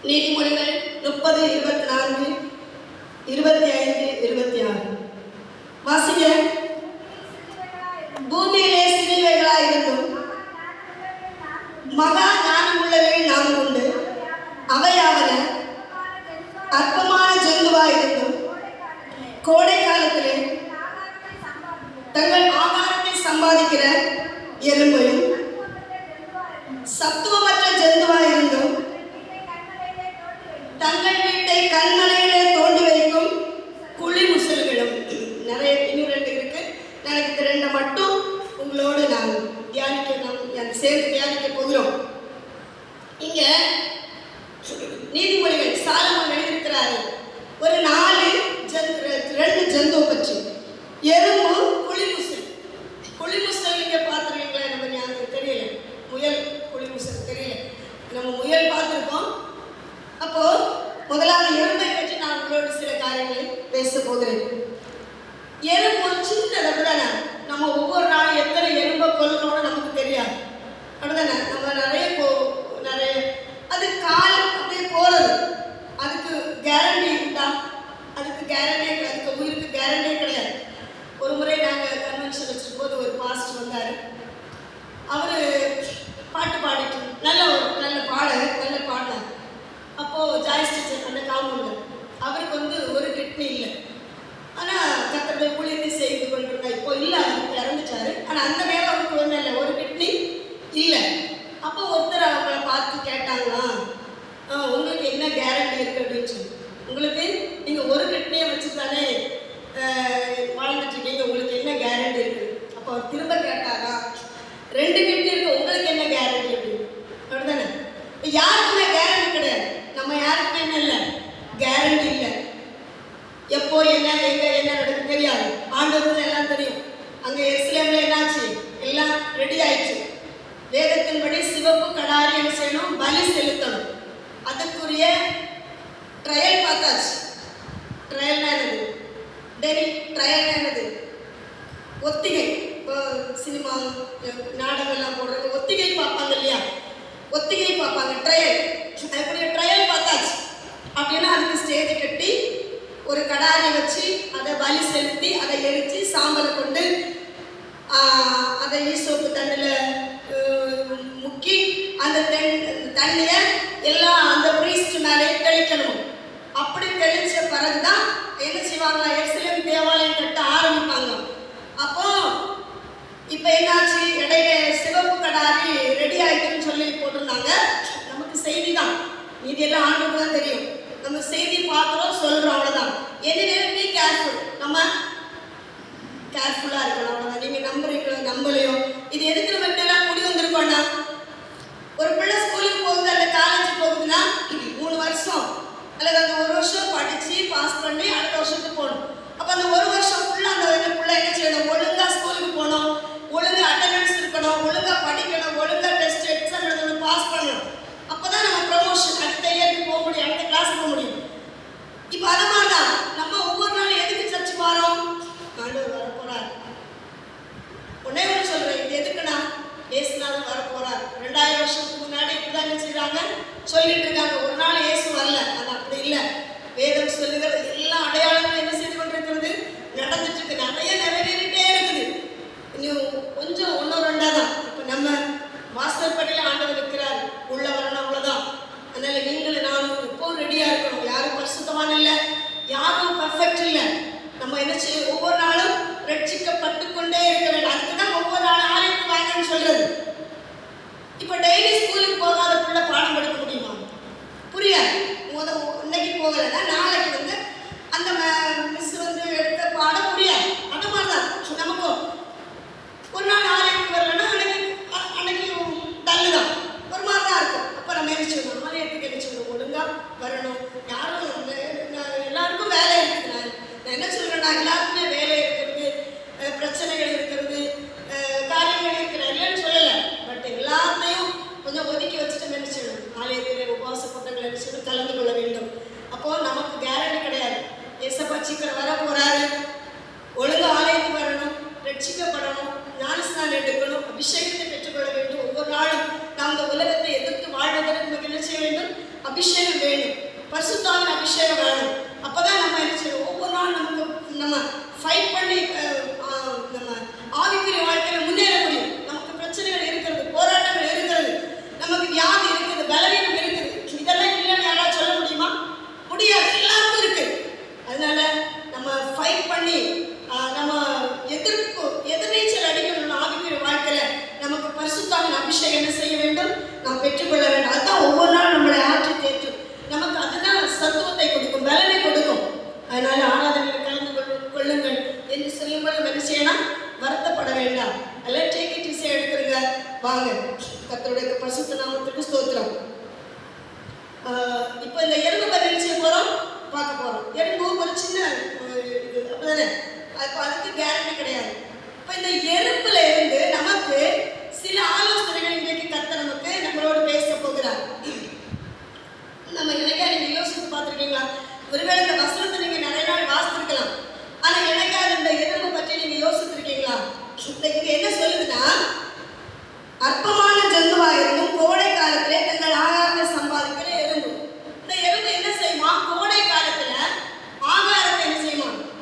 நீதிமொழிகள் 30, 24, 25, 26 வாசிக்க. பூமியிலே சிறியவைகளாயிருந்தும் மகா ஞானமுள்ளவைகள் 4 உண்டு. அவையாவன அற்பமான ஜந்துவாயிருந்தும் கோடை காலத்திலே தங்கள் ஆகாரத்தை சம்பாதிக்கிற எறும்பையும் சத்துவமற்ற ஜந்துவாயிருந்தும் தங்கள் வீட்டை கண்மலையிலே தோண்டி வைக்கும் குழி முசல்களும். நிறைய இன்னும் 2 இருக்கு. எனக்கு இந்த 2 மட்டும் உங்களோடு நான் சேர்த்து தியானிக்க போகிறோம். இங்க நீதிமொழிகள் சாலமோன் எழுதியிருக்கிறாரு ஒரு 2 ஜந்துவை பற்றி. எறும்பு, குழிமுசல். குழிமுசல் நீங்க பார்த்துருக்கீங்களா? நம்ம ஞாபகம் தெரியல. முயல், குழிமுசல் தெரியல. நம்ம முயல் பார்த்துருக்கோம். அப்போ முதலாவது எறும்பை பற்றி நான் உங்களோட சில காரியங்களை பேச போகிறேன். எறும்பு ஒரு சின்னது, அப்படிதானே? நம்ம ஒவ்வொரு நாளும் எத்தனை எறும்பை கொல்றோம்னு நமக்கு தெரியாது, அப்படிதானே? நம்ம நிறைய அது காலம் அப்படியே போறது. அதுக்கு கேரண்டி உண்டா? அதுக்கு கேரண்டியே, அதுக்கு உயிருக்கு கேரண்டியே கிடையாது. ஒரு முறை நாங்கள் கன்வென்ஷன் வச்சிருக்கும் போது ஒரு பாஸ்டர் வந்தார். அவர் பாட்டு பாடிட்டு நல்ல பாடினார். அப்போது ஜாய்ஸ் டீச்சர் அந்த காம்பவுண்டில் அவருக்கு ஒரு கிட்னி இல்லை. ஆனால் கத்தருடைய ஊழியத்தை செய்து கொண்டிருக்கா. இப்போ இல்லை, அவருக்கு இறந்துட்டாரு. ஆனால் அந்த நேரம் அவருக்கு ஒன்றும் இல்லை, ஒரு கிட்னி இல்லை. அப்போ ஒருத்தர் அவங்கள பார்த்து கேட்டாங்களா, உங்களுக்கு என்ன கேரண்டி இருக்குது அப்படின்னு சொல்லி. உங்களுக்கு நீங்கள் ஒரு கிட்னியை வச்சு தானே வாழ்ந்துட்டுருக்கீங்க, உங்களுக்கு என்ன கேரண்டி இருக்குது? அப்போ அவர் திரும்ப கேட்டாரா, 2 கிட்னி இருக்கு, உங்களுக்கு என்ன கேரண்டி அப்படின்னு. அப்படிதானே? யாருக்குமே கேரண்டி கிடையாது. நம்ம யாருக்குமே என்ன இல்லை, கேரண்டி இல்லை. எப்போ என்ன எங்கே என்ன நடக்கும் தெரியாது. ஆண்டவருக்கு எல்லாம் தெரியும். அங்கே எருசலேமில் என்னாச்சு, எல்லாம் ரெடி ஆயிடுச்சு. வேதத்தின்படி சிவப்பு கடாரி என்ன செய்யணும், பலி செலுத்தணும். அதுக்குரிய ட்ரையல் பார்த்தாச்சு. ட்ரையல்னா என்னது? ட்ரையல்னா என்னது? ஒத்திகை. இப்போ சினிமா நாடகம்லாம் போடுறது ஒத்திகை பார்ப்பாங்க இல்லையா? ஒத்திகை பார்ப்பாங்க, ட்ரையல். அதுக்குரிய ட்ரையல் பார்த்தாச்சு. அப்படின்னா அதுக்கு ஸ்டேஜ் கட்டி ஒரு கடாரி வச்சு அதை பலி செலுத்தி அதை எரித்து சாம்பலை கொண்டு அதை ஈசோப்பு தண்ணியில் முக்கி அந்த தண்ணியை எல்லாம் அந்த பிரீஸ்ட் மேலே தெளிக்கணும். அப்படி தெளித்த பிறகுதான் என்ன செய்வாங்களா, எருசலேம் தேவாலயம் கட்ட ஆரம்பிப்பாங்க. அப்போ இப்போ என்னாச்சு, இடையில சிவப்பு கடாரி ரெடி ஆகிட்டுன்னு சொல்லி போட்டிருந்தாங்க. நமக்கு செய்தி தான், மீதியெல்லாம் ஆண்டுக்கு தான் தெரியும். நம்ம செய்தி பார்க்குறோம், சொல்கிறோம், அவ்வளோதான். எதுவே பி கேர்ஃபுல். நம்ம கேர்ஃபுல்லாக இருக்கணும், அவ்வளோதான். நீங்கள் நம்புறீங்களோ நம்பலையோ, இது எதுக்கு நம்ம இப்படியெல்லாம் முடி வந்திருக்கோம்னா, ஒரு பிள்ளை ஸ்கூலுக்கு போகுது அல்ல காலேஜ் போகுதுன்னா 3 வருஷம் அல்லது அந்த 1 வருஷம் படித்து பாஸ் பண்ணி அடுத்த வருஷத்துக்கு போகணும். அப்போ அந்த 1 வருஷம் ஃபுல்லாக அந்த பிள்ளை என்ன செய்யணும், ஒழுங்காக ஸ்கூலுக்கு போகணும், ஒழுங்காக அட்டண்டன்ஸ் இருக்கணும், ஒழுங்காக படிக்கணும், ஒழுங்காக டெஸ்ட் எக்ஸாம் எழுதணும், பாஸ் பண்ணணும். அப்போ தான் நம்ம ப்ரமோஷன் அடுத்த இயருக்கு போக முடியும், அடுத்த கிளாஸ் போக முடியும். இப்போ அதை மாதிரி தான் நம்ம ஒவ்வொரு நாளும் எதுக்கு சர்ச்சு போகிறோம், ஆண்டவர் வர போகிறார். ஒன்னே ஒன்று சொல்கிறேன், இது எதுக்குன்னா ஏசுநாதன் வர போகிறார். 2000 வருஷத்துக்கு முன்னாடி இப்படிதான் என்ன செய்கிறாங்க, சொல்லிட்டு இருக்காங்க. ஒரு நாள் ஏசு வரல, அது அப்படி இல்லை. வேதம் சொல்லுகிறது எல்லா அடையாளங்களும் என்ன செய்து கொண்டிருக்கிறது, நடந்துட்டு இருக்கு. நிறைய நிறைவேறிட்டே இருக்குது. இன்னும் கொஞ்சம் 1-2 தான். இப்போ நம்ம வாசற்படியில் ஆண்டவர் இருக்கிறார், உள்ள வரணும், அவ்வளோதான். அதனால நீங்களும் நானும் இப்போ ரெடியாக இருக்கணும். யாரும் பரிசுத்தமான இல்லை, யாரும் பர்ஃபெக்ட் இல்லை. நம்ம என்ன செய்ய, ஒவ்வொரு நாளும் ரட்சிக்கப்பட்டு கொண்டே இருக்க வேண்டும். அதுக்கு தான் ஒவ்வொரு நாளும் ஆலயத்துக்கு வாங்கன்னு சொல்றது. இப்போ டெய்லி ஸ்கூலுக்கு போகாத பிள்ளை பாடம் படிக்க முடியுமா? புரியாது. இன்னைக்கு போகலைன்னா நாளைக்கு அந்த மிஸ் எடுத்த பாடம் புரியாது. அந்த மாதிரி தான் நமக்கும் ஒரு நாள் ஆலயத்துக்கு வரலன்னா அன்னைக்கு தள்ளு தான், ஒரு மாதிரி தான் இருக்கும். அப்போ நம்ம என்ன செய்யணும், ஆலயத்துக்கு என்ன செய்யணும், ஒழுங்காக வரணும். யாரும் எல்லாருக்கும் வேலை இருக்குது. நான் என்ன சொல்கிறேன்னா, எல்லாருக்குமே வேலை இருக்கிறது, பிரச்சனைகள் இருக்கிறது, காரியங்கள் இருக்கிற இல்லைன்னு சொல்லலை. பட் எல்லாத்தையும் கொஞ்சம் ஒதுக்கி வச்சுட்டு என்ன செய்யணும், ஆலயத்தில் உபவாச கூட்டங்கள் என்ன செய்யணும், கலந்து கொள்ள வேண்டும். அப்போது நமக்கு கேரண்டி கிடையாது. ஏசப்பா சீக்கிரம் வர போகிறாரு, ஒழுங்காக ஆலயத்துக்கு வரணும், ரட்சிக்கப்படணும், ஞானஸ்நானம் எடுக்கணும், அபிஷேகத்தை பெற்றுக்கொள்ள வேண்டும். ஒவ்வொரு நாளும் நாம் இந்த உலகத்தை எதிர்த்து வாழ்வதற்கு நமக்கு என்ன செய்ய வேண்டும், அபிஷேகம் வேண்டும். இப்போ இந்த எறும்பு பற்றி நிச்சயம் போகிறோம் பார்க்க போகிறோம். எறும்பு ஒரு சின்ன இது அப்படிதானே, அதுக்கு கேரண்டி கிடையாது. இப்போ இந்த எறும்புல இருந்து நமக்கு சில ஆலோசனைகள் இன்றைக்கு கர்த்தர் நமக்கு நம்மளோடு பேச போகிறார். நம்ம எனக்கா நீங்கள் யோசித்து பார்த்துருக்கீங்களா? ஒருவேளை இந்த வசனத்தை நீங்கள் நிறைய நாள் வாசித்திருக்கலாம், ஆனால் எனக்காவது இந்த எறும்பு பற்றி நீங்கள் யோசித்திருக்கீங்களா? இங்கே என்ன சொல்லுதுன்னா,